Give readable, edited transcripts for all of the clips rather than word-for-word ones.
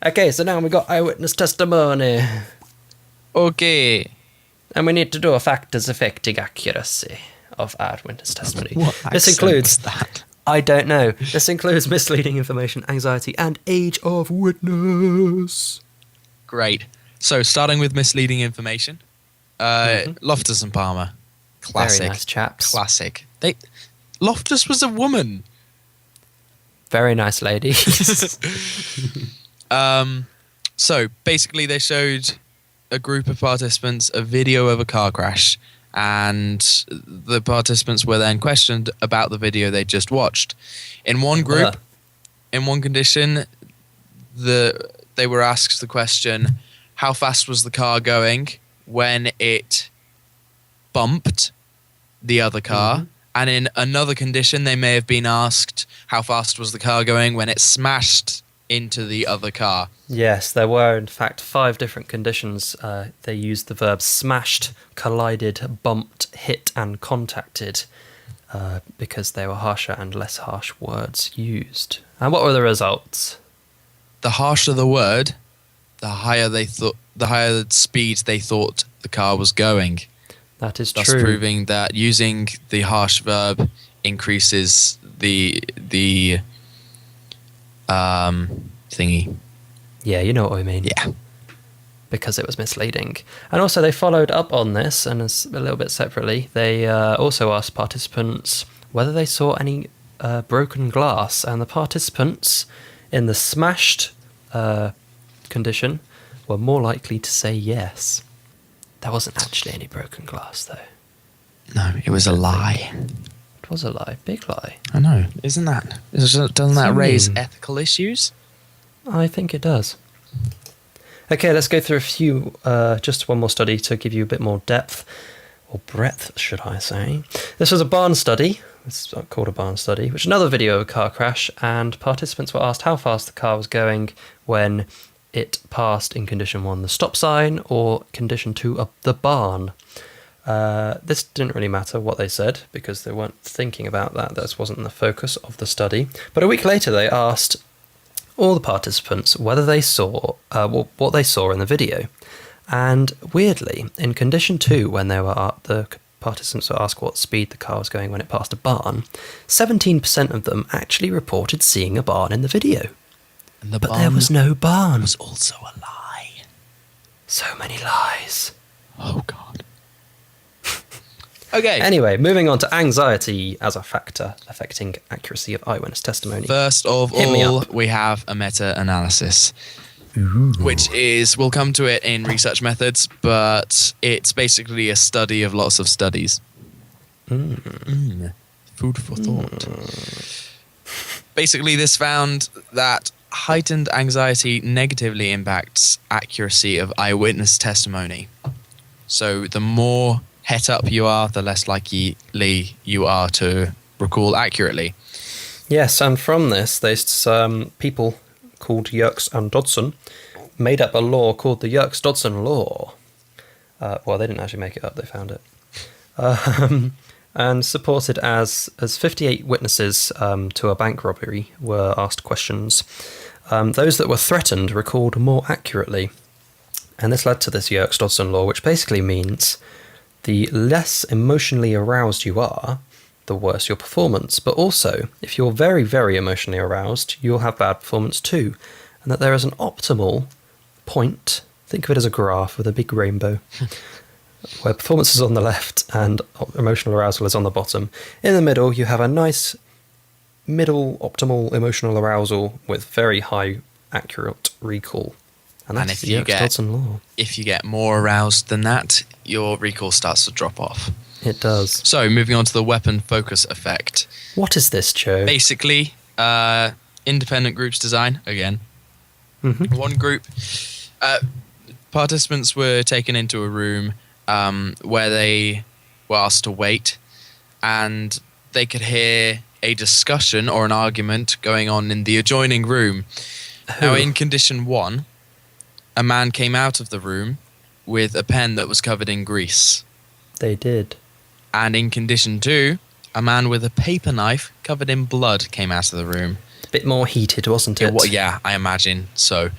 Okay, so now we got eyewitness testimony. Okay. And we need to do a factors affecting accuracy of eyewitness testimony. What This accent includes... was that? I don't know. This includes misleading information, anxiety, and age of witness. Great. So, starting with misleading information. Loftus and Palmer. Classic. Very nice chaps. Classic. Loftus was a woman. Very nice lady. So, basically, they showed a group of participants a video of a car crash, and the participants were then questioned about the video they just watched. In one group, in one condition, they were asked the question, how fast was the car going when it bumped the other car? Mm-hmm. And in another condition, they may have been asked, how fast was the car going when it smashed into the other car? Yes, there were, in fact, 5 different conditions. They used the verbs smashed, collided, bumped, hit, and contacted because they were harsher and less harsh words used. And what were the results? The harsher the word, the higher the speed they thought the car was going. That is Thus true. proving that using the harsh verb increases the thingy. Yeah, you know what I mean. Yeah. Because it was misleading. And also they followed up on this, and a little bit separately, they also asked participants whether they saw any broken glass, and the participants in the smashed condition were more likely to say yes. There wasn't actually any broken glass, though. No, it was a lie. It was a lie. Big lie. I know. Doesn't that raise ethical issues? I think it does. Okay, let's go through a few, just one more study to give you a bit more depth, or breadth, should I say. This was a barn study. It's called a barn study, which is another video of a car crash, and participants were asked how fast the car was going when it passed in condition 1 the stop sign, or condition 2 the barn. This didn't really matter what they said because they weren't thinking about that. That wasn't the focus of the study. But a week later, they asked all the participants whether they saw what they saw in the video. And weirdly, in condition 2, when the participants were asked what speed the car was going when it passed a barn, 17% of them actually reported seeing a barn in the video. But there was no barn. It was also a lie. So many lies. Oh, God. Okay. Anyway, moving on to anxiety as a factor affecting accuracy of eyewitness testimony. First of all, we have a meta-analysis, which is, we'll come to it in research methods, but it's basically a study of lots of studies. Food for thought. Basically, this found that heightened anxiety negatively impacts accuracy of eyewitness testimony. So the more het up you are, the less likely you are to recall accurately. Yes, and from this, there's people called Yolks and Dodson made up a law called the Yolks Dodson Law. Well, they didn't actually make it up, they found it. And supported as 58 witnesses to a bank robbery were asked questions. Those that were threatened recalled more accurately. And this led to this Yolks Dodson Law, which basically means the less emotionally aroused you are, the worse your performance. But also, if you're very, very emotionally aroused, you'll have bad performance too. And that there is an optimal point, think of it as a graph with a big rainbow, where performance is on the left and emotional arousal is on the bottom. In the middle, you have a nice middle optimal emotional arousal with very high accurate recall. And that's the Yolks Dodson Law. If you get more aroused than that, your recall starts to drop off. It does. So, moving on to the weapon focus effect. What is this, Joe? Basically, independent groups design, again. Mm-hmm. One group, participants were taken into a room where they were asked to wait, and they could hear a discussion or an argument going on in the adjoining room. Now, in condition 1, a man came out of the room with a pen that was covered in grease. They did. And in condition 2, a man with a paper knife covered in blood came out of the room. A bit more heated, wasn't it? Yeah, I imagine so.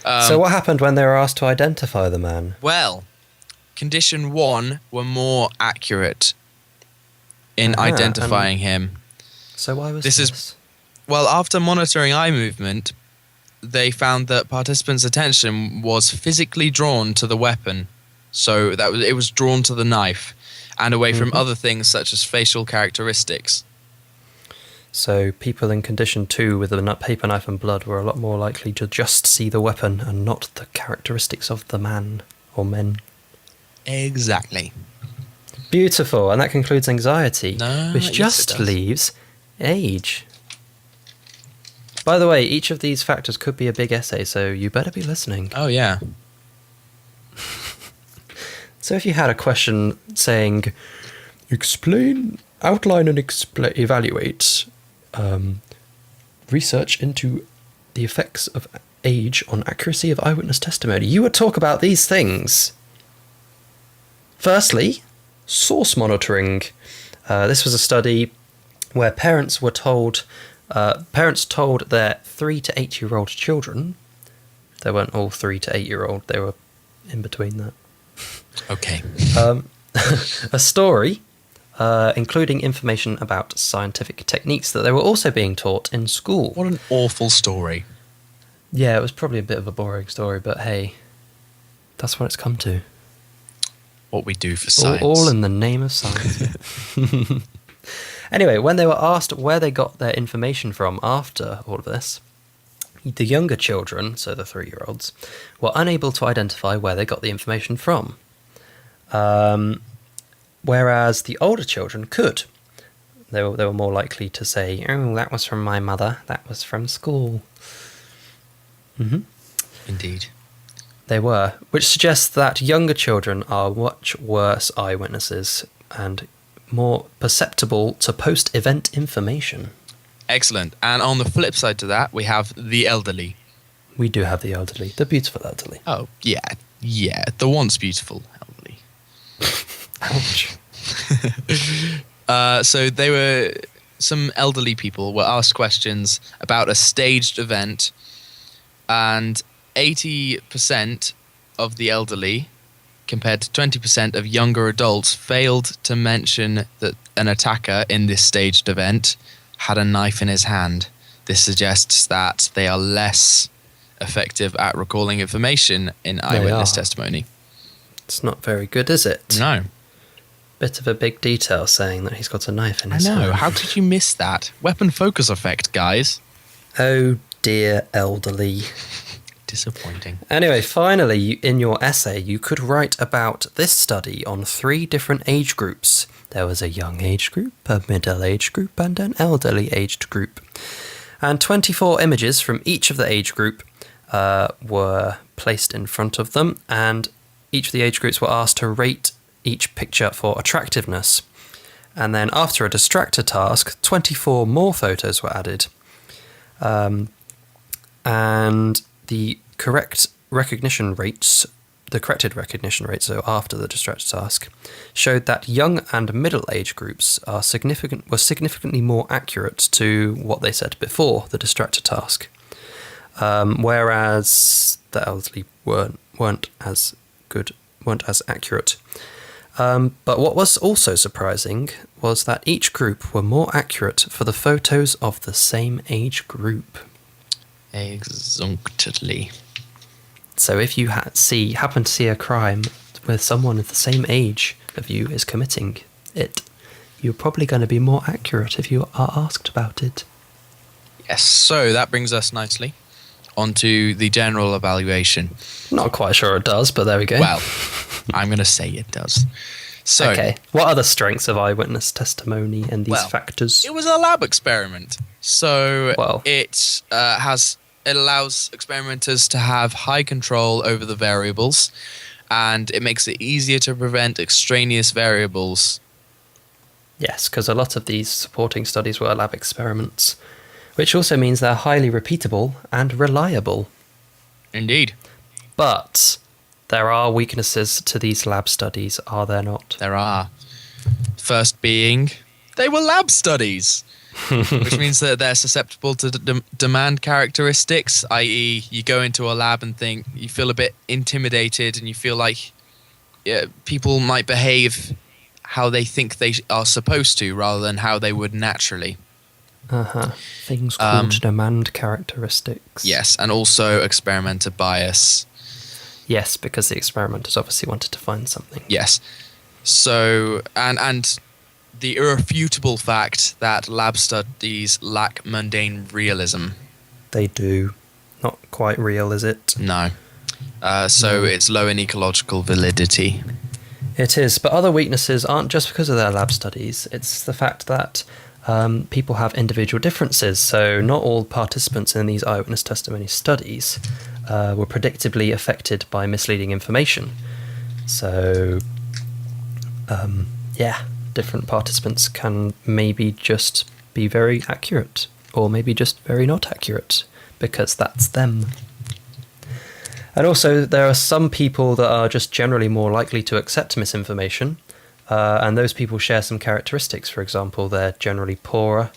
So what happened when they were asked to identify the man? Well, condition 1 were more accurate in identifying him. So why was this? Well, after monitoring eye movement, they found that participants' attention was physically drawn to the weapon. So it was drawn to the knife and away from other things such as facial characteristics. So people in condition 2 with a paper knife and blood were a lot more likely to just see the weapon and not the characteristics of the man or men. Exactly. Beautiful. And that concludes anxiety, which yes, just leaves age. By the way, each of these factors could be a big essay, so you better be listening. Oh, yeah. So if you had a question saying, outline and evaluate research into the effects of age on accuracy of eyewitness testimony, you would talk about these things. Firstly, source monitoring. This was a study where parents told their 3 to 8-year-old children. They weren't all 3 to 8-year-old, they were in between that. Okay. A story including information about scientific techniques that they were also being taught in school. What an awful story. Yeah, it was probably a bit of a boring story, but hey, that's what it's come to. What we do for science. All in the name of science. Anyway, when they were asked where they got their information from after all of this, the younger children, so the 3-year-olds, were unable to identify where they got the information from. Whereas the older children could. They were more likely to say, oh, that was from my mother, that was from school. Indeed. They were, which suggests that younger children are much worse eyewitnesses and more perceptible to post-event information. Excellent. And on the flip side to that, we have the elderly. We do have the elderly, the beautiful elderly. Oh, yeah, the once beautiful elderly. Ouch. So some elderly people were asked questions about a staged event, and 80% of the elderly, compared to 20% of younger adults, failed to mention that an attacker in this staged event had a knife in his hand. This suggests that they are less effective at recalling information in eyewitness testimony. It's not very good, is it? No. Bit of a big detail saying that he's got a knife in his hand. I know. How could you miss that? Weapon focus effect, guys. Oh dear, elderly. Disappointing. Anyway, finally, in your essay, you could write about this study on 3 different age groups. There was a young age group, a middle age group, and an elderly aged group. And 24 images from each of the age group were placed in front of them, and each of the age groups were asked to rate each picture for attractiveness. And then after a distractor task, 24 more photos were added. And the corrected recognition rates, so after the distractor task, showed that young and middle age groups were significantly more accurate to what they said before the distractor task, whereas the elderly weren't as accurate. But what was also surprising was that each group were more accurate for the photos of the same age group. Exactly. So if you happen to see a crime where someone of the same age of you is committing it, you're probably going to be more accurate if you are asked about it. Yes, so that brings us nicely onto the general evaluation. Not quite sure it does, but there we go. Well, I'm going to say it does. So, okay, what are the strengths of eyewitness testimony and these factors? It was a lab experiment. So it allows experimenters to have high control over the variables, and it makes it easier to prevent extraneous variables. Yes, because a lot of these supporting studies were lab experiments, which also means they're highly repeatable and reliable. Indeed. But there are weaknesses to these lab studies, are there not? There are. First being, they were lab studies. which means that they're susceptible to demand characteristics, i.e. you go into a lab and you feel a bit intimidated and you feel like people might behave how they think they are supposed to rather than how they would naturally. Things called demand characteristics. Yes, and also experimenter bias. Yes, because the experimenters obviously wanted to find something. Yes. So, and the irrefutable fact that lab studies lack mundane realism. They do. Not quite real, is it? No. So it's low in ecological validity. It is, but other weaknesses aren't just because of their lab studies. It's the fact that people have individual differences. So not all participants in these eyewitness testimony studies were predictably affected by misleading information. So, different participants can maybe just be very accurate, or maybe just very not accurate, because that's them. And also, there are some people that are just generally more likely to accept misinformation, and those people share some characteristics. For example, they're generally poorer.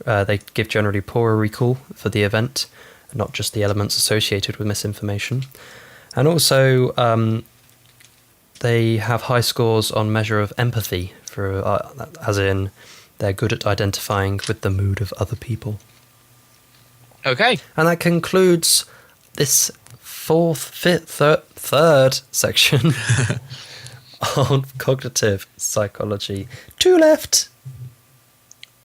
They give generally poorer recall for the event, not just the elements associated with misinformation. And also, they have high scores on measure of empathy, as in they're good at identifying with the mood of other people. Okay. And that concludes this third section of cognitive psychology. 2 left.